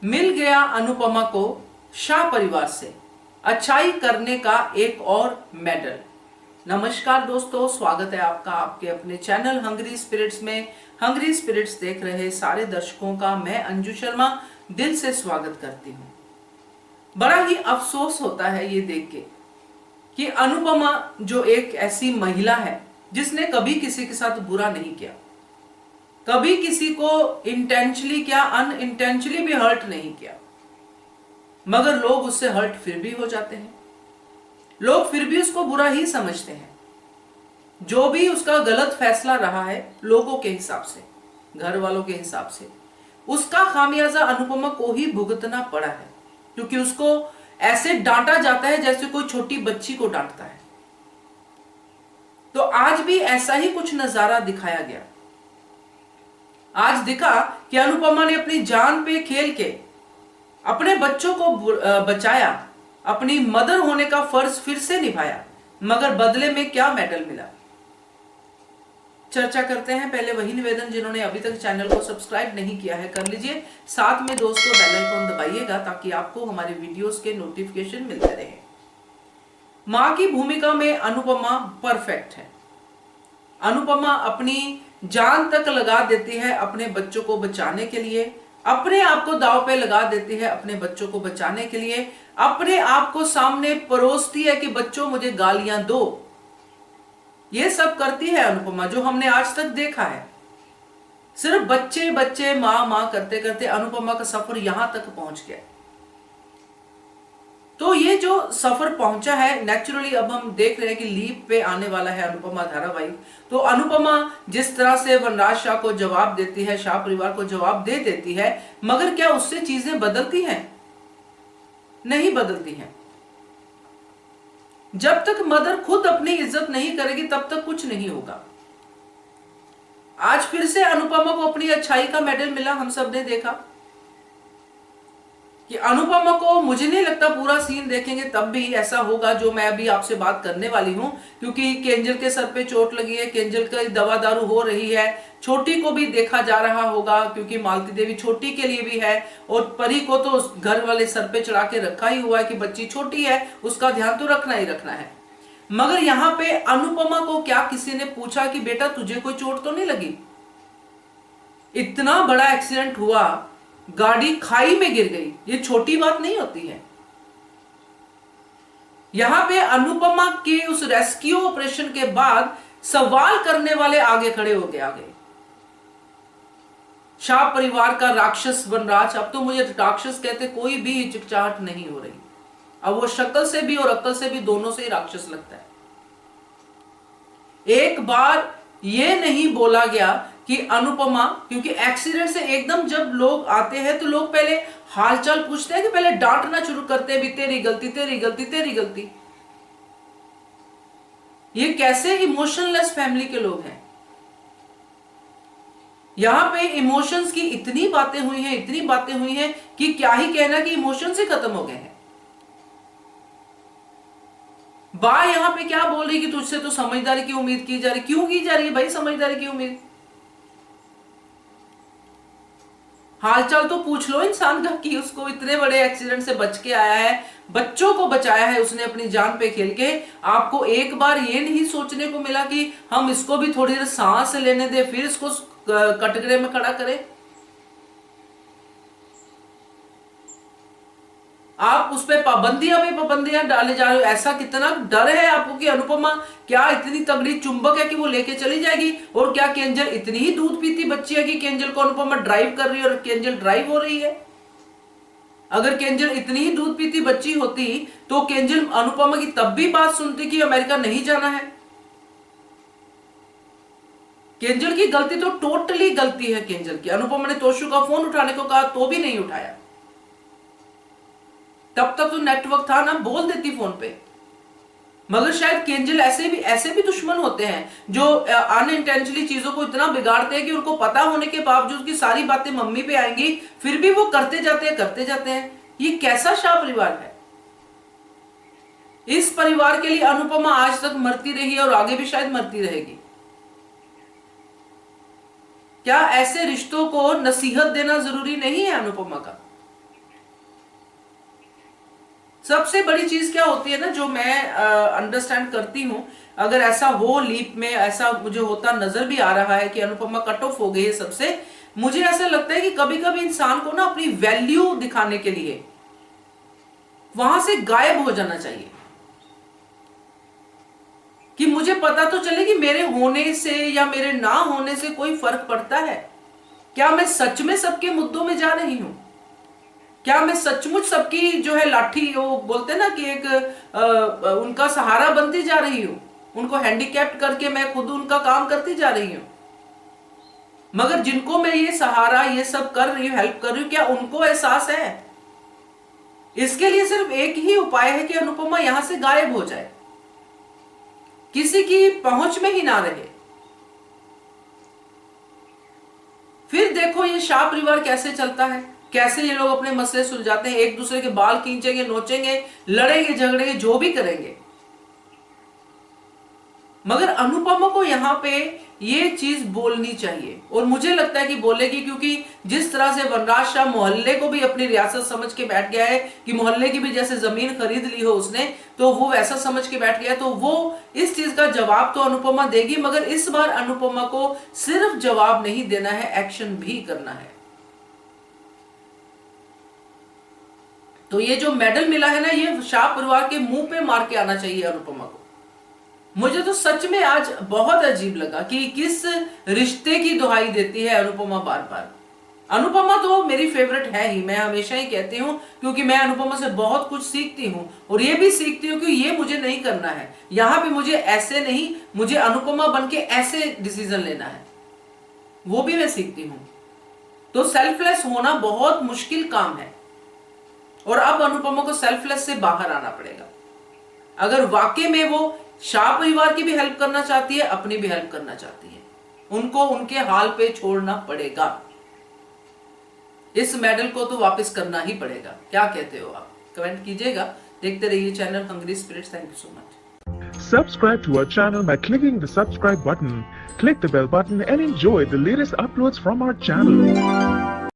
मिल गया अनुपमा को शाह परिवार से अच्छाई करने का एक और मेडल। नमस्कार दोस्तों, स्वागत है आपका आपके अपने चैनल हंग्री स्पिरिट्स में। हंग्री स्पिरिट्स देख रहे सारे दर्शकों का मैं अंजू शर्मा दिल से स्वागत करती हूँ। बड़ा ही अफसोस होता है ये देख के कि अनुपमा जो एक ऐसी महिला है जिसने कभी किसी के साथ बुरा नहीं किया, कभी किसी को इंटेंशनली क्या अनइंटेंशनली भी हर्ट नहीं किया, मगर लोग उससे हर्ट फिर भी हो जाते हैं। लोग फिर भी उसको बुरा ही समझते हैं। जो भी उसका गलत फैसला रहा है लोगों के हिसाब से, घर वालों के हिसाब से, उसका खामियाजा अनुपमा को ही भुगतना पड़ा है, क्योंकि उसको ऐसे डांटा जाता है जैसे कोई छोटी बच्ची को डांटता है। तो आज भी ऐसा ही कुछ नजारा दिखाया गया। आज दिखा कि अनुपमा ने अपनी जान पे खेल के अपने बच्चों को बचाया, अपनी मदर होने का फर्ज फिर से निभाया, मगर बदले में क्या मेडल मिला। चर्चा करते हैं। पहले वही निवेदन, जिन्होंने अभी तक चैनल को सब्सक्राइब नहीं किया है कर लीजिए, साथ में दोस्तों बेल आइकन दबाइएगा ताकि आपको हमारे वीडियोस के नोटिफिकेशन मिलते रहे। मां की भूमिका में अनुपमा परफेक्ट है। अनुपमा अपनी जान तक लगा देती है अपने बच्चों को बचाने के लिए, अपने आप को दांव पे लगा देती है अपने बच्चों को बचाने के लिए, अपने आप को सामने परोसती है कि बच्चों मुझे गालियां दो। ये सब करती है अनुपमा, जो हमने आज तक देखा है। सिर्फ बच्चे बच्चे मां मां करते करते अनुपमा का सफर यहां तक पहुंच गया। तो ये जो सफर पहुंचा है, नेचुरली अब हम देख रहे हैं कि लीप पे आने वाला है अनुपमा धारावाहिक। तो अनुपमा जिस तरह से वनराज शाह को जवाब देती है, शाह परिवार को जवाब दे देती है, मगर क्या उससे चीजें बदलती हैं? नहीं बदलती हैं। जब तक मदर खुद अपनी इज्जत नहीं करेगी तब तक कुछ नहीं होगा। आज फिर से अनुपमा को अपनी अच्छाई का मेडल मिला। हम सब ने देखा कि अनुपमा को, मुझे नहीं लगता पूरा सीन देखेंगे तब भी ऐसा होगा जो मैं अभी आपसे बात करने वाली हूं, क्योंकि केंजल के सर पे चोट लगी है, केंजल का दवा दारू हो रही है, छोटी को भी देखा जा रहा होगा क्योंकि मालती देवी छोटी के लिए भी है, और परी को तो घर वाले सर पे चढ़ा के रखा ही हुआ है कि बच्ची छोटी है, उसका ध्यान तो रखना ही रखना है। मगर यहां पे अनुपमा को क्या किसी ने पूछा कि बेटा तुझे कोई चोट तो नहीं लगी? इतना बड़ा एक्सीडेंट हुआ, गाड़ी खाई में गिर गई, ये छोटी बात नहीं होती है। यहां पे अनुपमा के उस रेस्क्यू ऑपरेशन के बाद सवाल करने वाले आगे खड़े हो गए। शाह परिवार का राक्षस वनराज, अब तो मुझे राक्षस कहते कोई भी हिचकिचाहट नहीं हो रही। अब वो शक्ल से भी और अक्ल से भी दोनों से ही राक्षस लगता है। एक बार ये नहीं बोला गया कि अनुपमा, क्योंकि एक्सीडेंट से एकदम जब लोग आते हैं तो लोग पहले हालचाल पूछते हैं कि पहले डांटना शुरू करते हैं भी तेरी गलती तेरी गलती तेरी गलती। ये कैसे इमोशनलेस फैमिली के लोग हैं। यहां पे इमोशंस की इतनी बातें हुई हैं, इतनी बातें हुई हैं कि क्या ही कहना कि इमोशंस ही खत्म हो गए हैं। बा यहां पे क्या बोल रही कि तुझसे तो समझदारी की उम्मीद की जा रही। क्यों की जा रही है भाई समझदारी की उम्मीद? हालचाल तो पूछ लो इंसान का कि उसको इतने बड़े एक्सीडेंट से बच के आया है, बच्चों को बचाया है उसने अपनी जान पे खेल के। आपको एक बार ये नहीं सोचने को मिला कि हम इसको भी थोड़ी देर सांस लेने दे, फिर इसको कटघरे में खड़ा करें? आप उस पर पाबंदियां डाले जा रहे हो। ऐसा कितना डर है आपको कि अनुपमा क्या इतनी तगड़ी चुंबक है कि वो लेके चली जाएगी? और क्या केंजल इतनी ही दूध पीती बच्ची है कि केंजल को अनुपमा ड्राइव कर रही है और केंजल ड्राइव हो रही है? अगर केंजल इतनी ही दूध पीती बच्ची होती तो केंजल अनुपमा की तब भी बात सुनती कि अमेरिका नहीं जाना है। केंजल की गलती तो टोटली गलती है केंजल की। अनुपमा ने तोशु का फोन उठाने को कहा तो भी नहीं उठाया। तब तक तो नेटवर्क था ना, बोल देती फोन पे। मगर शायद केंजल ऐसे भी दुश्मन होते हैं जो अनइंटेंशनली चीजों को इतना बिगाड़ते हैं कि उनको पता होने के बावजूद कि सारी बातें मम्मी पे आएंगी, फिर भी वो करते जाते हैं। ये कैसा शाह परिवार है? इस परिवार के लिए अनुपमा आज तक मरती रही है और आगे भी शायद मरती रहेगी। क्या ऐसे रिश्तों को नसीहत देना जरूरी नहीं है अनुपमा का? सबसे बड़ी चीज क्या होती है ना, जो मैं अंडरस्टैंड करती हूं, अगर ऐसा हो लीप में ऐसा मुझे होता नजर भी आ रहा है कि अनुपमा कट ऑफ हो गई है सबसे, मुझे ऐसा लगता है कि कभी कभी इंसान को ना अपनी वैल्यू दिखाने के लिए वहां से गायब हो जाना चाहिए, कि मुझे पता तो चले कि मेरे होने से या मेरे ना होने से कोई फर्क पड़ता है। क्या मैं सच में सबके मुद्दों में जा रही हूं? क्या मैं सचमुच सबकी जो है लाठी, वो बोलते ना कि एक उनका सहारा बनती जा रही हूं, उनको हैंडीकैप्ट करके मैं खुद उनका काम करती जा रही हूं? मगर जिनको मैं ये सहारा ये सब कर रही हूं, हेल्प कर रही हूं, क्या उनको एहसास है? इसके लिए सिर्फ एक ही उपाय है कि अनुपमा यहां से गायब हो जाए, किसी की पहुंच में ही ना रहे। फिर देखो ये शाह परिवार कैसे चलता है, कैसे ये लोग अपने मसले सुलझाते हैं, एक दूसरे के बाल खींचेंगे, नोचेंगे, लड़ेंगे, झगड़ेंगे, जो भी करेंगे। मगर अनुपमा को यहां पे ये चीज बोलनी चाहिए, और मुझे लगता है कि बोलेगी, क्योंकि जिस तरह से वनराज शाह मोहल्ले को भी अपनी रियासत समझ के बैठ गया है कि मोहल्ले की भी जैसे जमीन खरीद ली हो उसने, तो वो वैसा समझ के बैठ गया, तो वो इस चीज का जवाब तो अनुपमा देगी। मगर इस बार अनुपमा को सिर्फ जवाब नहीं देना है, एक्शन भी करना है। तो ये जो मेडल मिला है ना, ये शाह परिवार के मुंह पे मार के आना चाहिए अनुपमा को। मुझे तो सच में आज बहुत अजीब लगा कि किस रिश्ते की दुहाई देती है अनुपमा बार बार। अनुपमा तो मेरी फेवरेट है ही, मैं हमेशा ही कहती हूँ, क्योंकि मैं अनुपमा से बहुत कुछ सीखती हूँ, और ये भी सीखती हूँ कि ये मुझे नहीं करना है, यहाँ पे मुझे ऐसे नहीं, मुझे अनुपमा बन के ऐसे डिसीजन लेना है, वो भी मैं सीखती हूँ। तो सेल्फलेस होना बहुत मुश्किल काम है, और अब अनुपमा को सेल्फलेस से बाहर आना पड़ेगा। अगर वाकई में वो शाह परिवार की भी हेल्प करना चाहती है, अपनी भी हेल्प करना चाहती है, उनको उनके हाल पे छोड़ना पड़ेगा। इस मेडल को तो वापस करना ही पड़ेगा। क्या कहते हो आप? कमेंट कीजिएगा। देखते रहिए channel Hungry Spirits. Thank you so much. Subscribe to our channel by clicking the subscribe button. Click the bell button and enjoy the latest uploads from our channel.